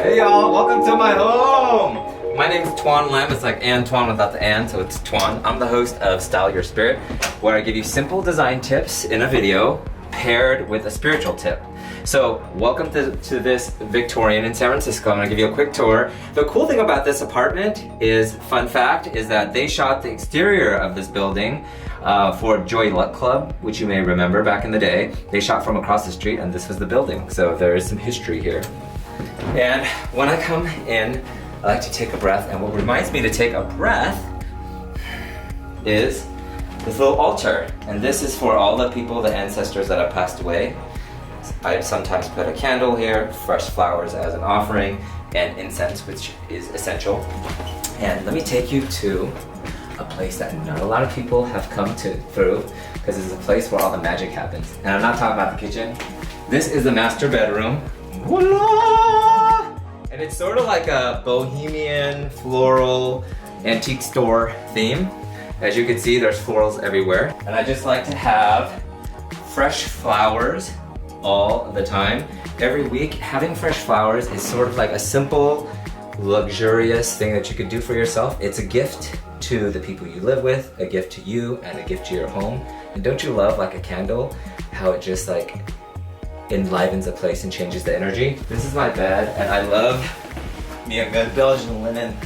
Hey y'all, welcome to my home! My name is Tuan Lam. It's like Antoine without the an, so it's Tuan. I'm the host of Style Your Spirit, where I give you simple design tips in a video paired with a spiritual tip. So welcome to this Victorian in San Francisco. I'm gonna give you a quick tour. The cool thing about this apartment is, fun fact, is that they shot the exterior of this building for Joy Luck Club, which you may remember back in the day. They shot from across the street and this was the building. So there is some history here. And when I come in, I like to take a breath, and what reminds me to take a breath is this little altar. And this is for all the people, the ancestors that have passed away. I sometimes put a candle here, fresh flowers as an offering, and incense, which is essential. And let me take you to a place that not a lot of people have come through, because it's a place where all the magic happens. And I'm not talking about the kitchen. This is the master bedroom. Voila! And it's sort of like a bohemian, floral, antique store theme. As you can see, there's florals everywhere. And I just like to have fresh flowers all the time. Every week, having fresh flowers is sort of like a simple, luxurious thing that you could do for yourself. It's a gift to the people you live with, a gift to you, and a gift to your home. And don't you love, like a candle, how it just like enlivens a place and changes the energy? This is my bed, and I love me a good Belgian linen,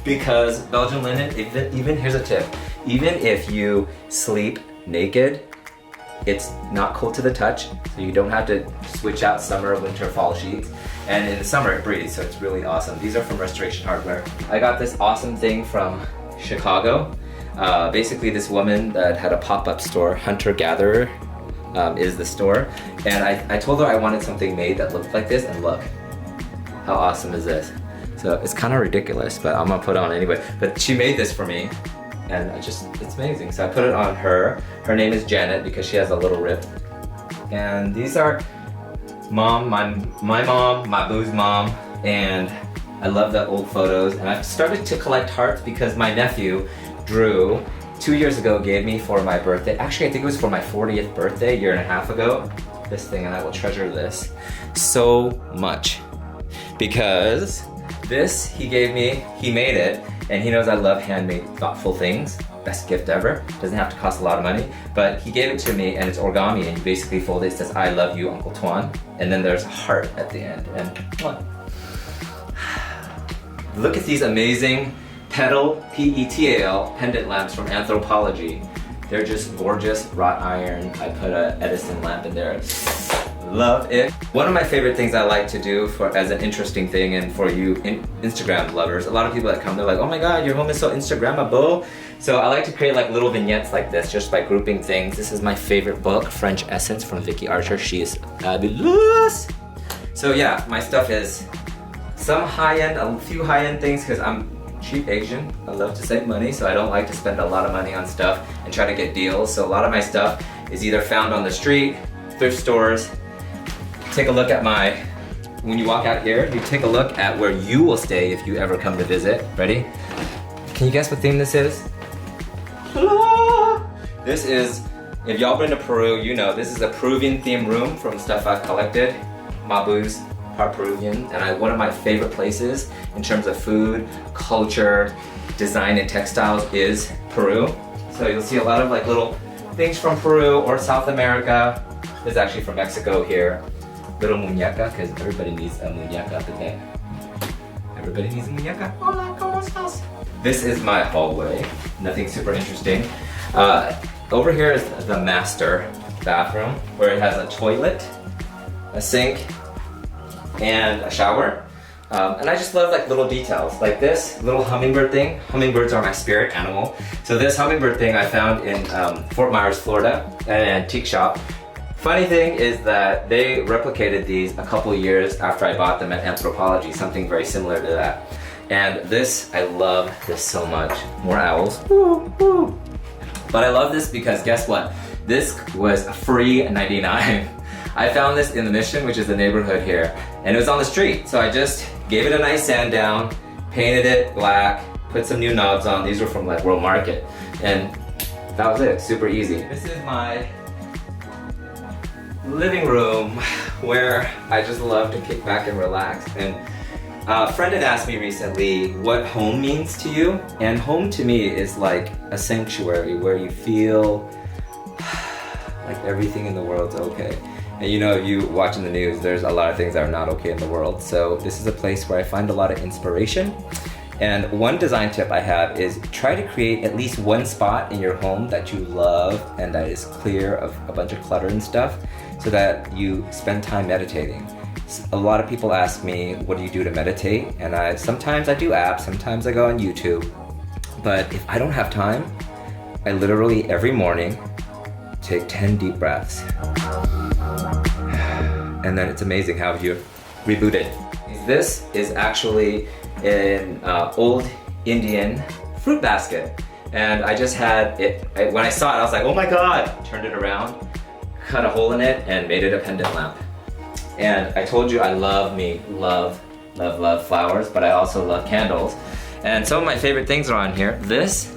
because Belgian linen, even here's a tip, even if you sleep naked, it's not cold to the touch, so you don't have to switch out summer, winter, fall sheets. And in the summer it breathes, so it's really awesome. These are from Restoration Hardware. I got this awesome thing from Chicago. Basically this woman that had a pop-up store, Hunter Gatherer, is the store. And I told her I wanted something made that looked like this, and look, how awesome is this? So it's kind of ridiculous, but I'm gonna put it on anyway. But she made this for me, and it's amazing. So I put it on her. Her name is Janet because she has a little rip. And these are mom, my mom, my boo's mom, and I love the old photos. And I've started to collect hearts because my nephew, Drew, 2 years ago gave me for my birthday. Actually, I think it was for my 40th birthday, a year and a half ago, this thing, and I will treasure this so much. Because this, he gave me, he made it, and he knows I love handmade, thoughtful things. Best gift ever. Doesn't have to cost a lot of money, but he gave it to me, and it's origami, and you basically fold it. It says, "I love you, Uncle Tuan," and then there's a heart at the end. And look at these amazing petal, P-E-T-A-L, pendant lamps from Anthropology. They're just gorgeous, wrought iron. I put a Edison lamp in there. Love it. One of my favorite things I like to do as an interesting thing, and for you Instagram lovers, a lot of people that come, they're like, "Oh my God, your home is so Instagrammable." So I like to create like little vignettes like this, just by grouping things. This is my favorite book, French Essence from Vicky Archer. She is fabulous. So yeah, my stuff is some high-end, a few high-end things, because I'm cheap Asian. I love to save money, so I don't like to spend a lot of money on stuff and try to get deals. So a lot of my stuff is either found on the street, thrift stores. Take a look at when you walk out here, you take a look at where you will stay if you ever come to visit. Ready? Can you guess what theme this is? This is, if y'all been to Peru, you know, this is a Peruvian themed room from stuff I've collected. Mabu's part Peruvian, and one of my favorite places in terms of food, culture, design, and textiles is Peru. So you'll see a lot of like little things from Peru or South America. This is actually from Mexico here. Little muñeca, because everybody needs a muñeca today. Everybody needs a muñeca. Hola, ¿cómo estás? This is my hallway. Nothing super interesting. Over here is the master bathroom, where it has a toilet, a sink, and a shower. And I just love like little details, like this little hummingbird thing. Hummingbirds are my spirit animal. So this hummingbird thing I found in Fort Myers, Florida, at an antique shop. Funny thing is that they replicated these a couple years after I bought them at Anthropology, something very similar to that. And this, I love this so much. More owls, woo, woo. But I love this because guess what? This was free 99. I found this in the Mission, which is the neighborhood here, and it was on the street. So I just gave it a nice sand down, painted it black, put some new knobs on. These were from like World Market, and that was it, super easy. This is my living room where I just love to kick back and relax. And A friend had asked me recently what home means to you, and home to me is like a sanctuary where you feel like everything in the world's okay. And you know, if you watching the news, there's a lot of things that are not okay in the world. So this is a place where I find a lot of inspiration. And one design tip I have is try to create at least one spot in your home that you love and that is clear of a bunch of clutter and stuff so that you spend time meditating. A lot of people ask me, what do you do to meditate? And sometimes I do apps, sometimes I go on YouTube. But if I don't have time, I literally every morning take 10 deep breaths. And then it's amazing how you reboot it. This is actually an old Indian fruit basket. And I just had it, when I saw it, I was like, oh my God, turned it around, cut a hole in it, and made it a pendant lamp. And I told you I love flowers, but I also love candles. And some of my favorite things are on here. This,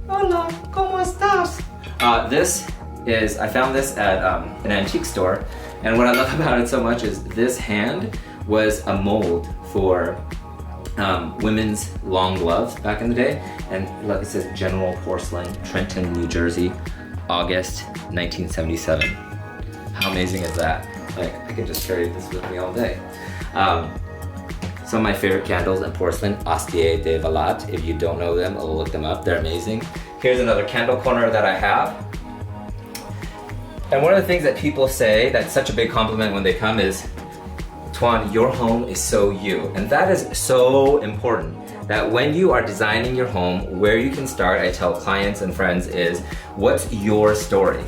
hola, ¿cómo estás? I found this at an antique store. And what I love about it so much is this hand was a mold for women's long gloves back in the day. And look, it says General Porcelain, Trenton, New Jersey, August 1977. How amazing is that? Like, I could just carry this with me all day. Some of my favorite candles and porcelain, Astier de Valat. If you don't know them, I'll look them up, they're amazing. Here's another candle corner that I have. And one of the things that people say that's such a big compliment when they come is, Tuan, your home is so you. And that is so important, that when you are designing your home, where you can start, I tell clients and friends, is what's your story,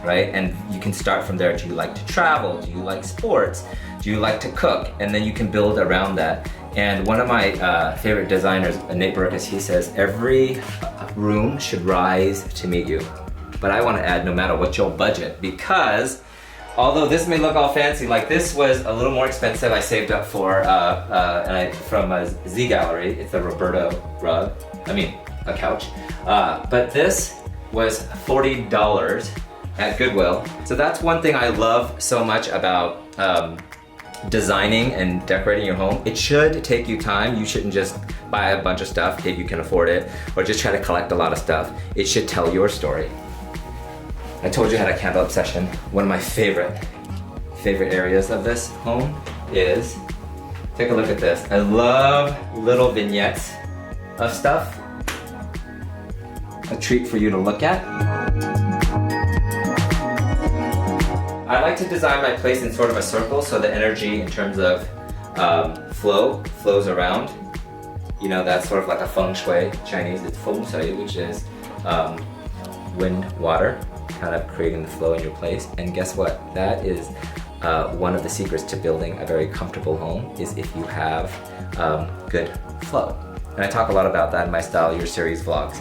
right? And you can start from there. Do you like to travel? Do you like sports? Do you like to cook? And then you can build around that. And one of my favorite designers, Nate Burkus, he says, every room should rise to meet you. But I want to add, no matter what your budget, because although this may look all fancy, like this was a little more expensive. I saved up for from a Z Gallery. It's a Roberto rug. A couch. But this was $40 at Goodwill. So that's one thing I love so much about designing and decorating your home. It should take you time. You shouldn't just buy a bunch of stuff if you can afford it, or just try to collect a lot of stuff. It should tell your story. I told you I had a candle obsession. One of my favorite areas of this home is, take a look at this. I love little vignettes of stuff. A treat for you to look at. I like to design my place in sort of a circle so the energy in terms of flows around. You know, that's sort of like a feng shui. Chinese, it's feng shui, which is wind, water, kind of creating the flow in your place. And guess what? That is one of the secrets to building a very comfortable home, is if you have good flow. And I talk a lot about that in my Style Your Series vlogs.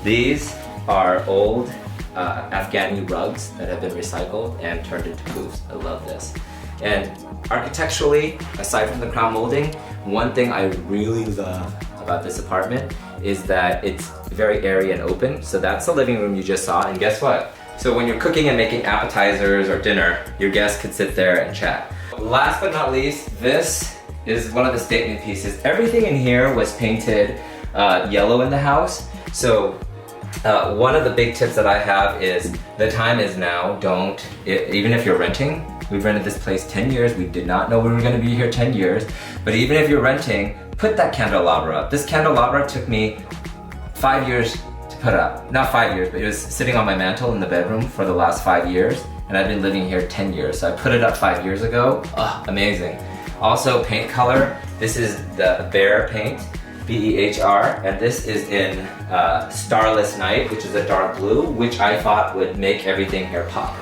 These are old Afghani rugs that have been recycled and turned into poofs. I love this. And architecturally, aside from the crown molding, one thing I really love about this apartment is that it's very airy and open. So that's the living room you just saw, and guess what? So when you're cooking and making appetizers or dinner, your guests could sit there and chat. Last but not least, this is one of the statement pieces. Everything in here was painted yellow in the house. So one of the big tips that I have is, the time is now. Even if you're renting, we've rented this place 10 years. We did not know we were gonna be here 10 years. But even if you're renting, put that candelabra up. This candelabra took me 5 years to put up. Not 5 years, but it was sitting on my mantle in the bedroom for the last 5 years. And I've been living here 10 years. So I put it up 5 years ago. Oh, amazing. Also, paint color. This is the Behr paint, B-E-H-R, and this is in Starless Night, which is a dark blue, which I thought would make everything here pop.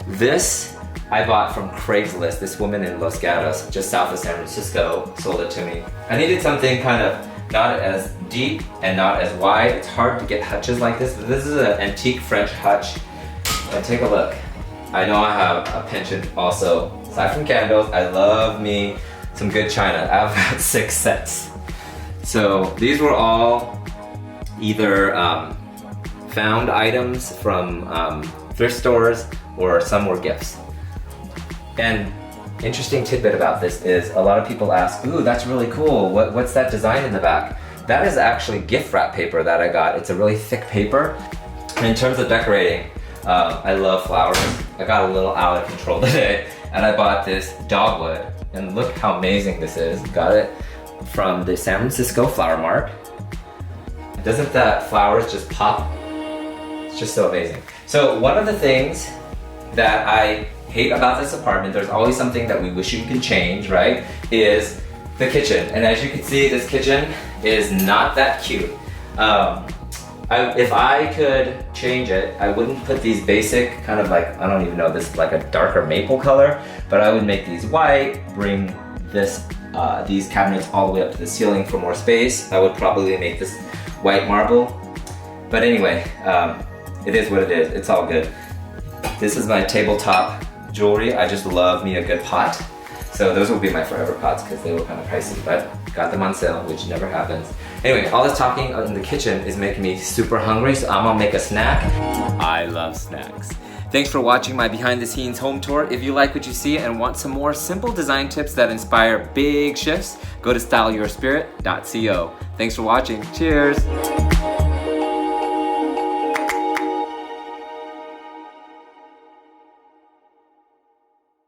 This I bought from Craigslist. This woman in Los Gatos, just south of San Francisco, sold it to me. I needed something kind of not as deep and not as wide. It's hard to get hutches like this, but this is an antique French hutch. And take a look. I know I have a penchant also. Aside from candles, I love me some good china. I have about 6 sets. So these were all either found items from thrift stores, or some were gifts. And interesting tidbit about this is a lot of people ask, ooh, that's really cool. What's that design in the back? That is actually gift wrap paper that I got. It's a really thick paper. And in terms of decorating, I love flowers. I got a little out of control today, and I bought this dogwood. And look how amazing this is. Got it from the San Francisco Flower Mart. Doesn't that flowers just pop? It's just so amazing. So one of the things that I hate about this apartment, there's always something that we wish you could change, right? Is the kitchen. And as you can see, this kitchen is not that cute. If I could change it, I wouldn't put these basic kind of like, I don't even know, this like a darker maple color, but I would make these white, bring these cabinets all the way up to the ceiling for more space. I would probably make this white marble. But anyway, it is what it is. It's all good. This is my tabletop jewelry. I just love me a good pot. So those will be my forever pots because they were kind of pricey, but got them on sale, which never happens. Anyway, all this talking in the kitchen is making me super hungry, so I'm gonna make a snack. I love snacks. Thanks for watching my behind the scenes home tour. If you like what you see and want some more simple design tips that inspire big shifts, go to styleyourspirit.co. Thanks for watching. Cheers.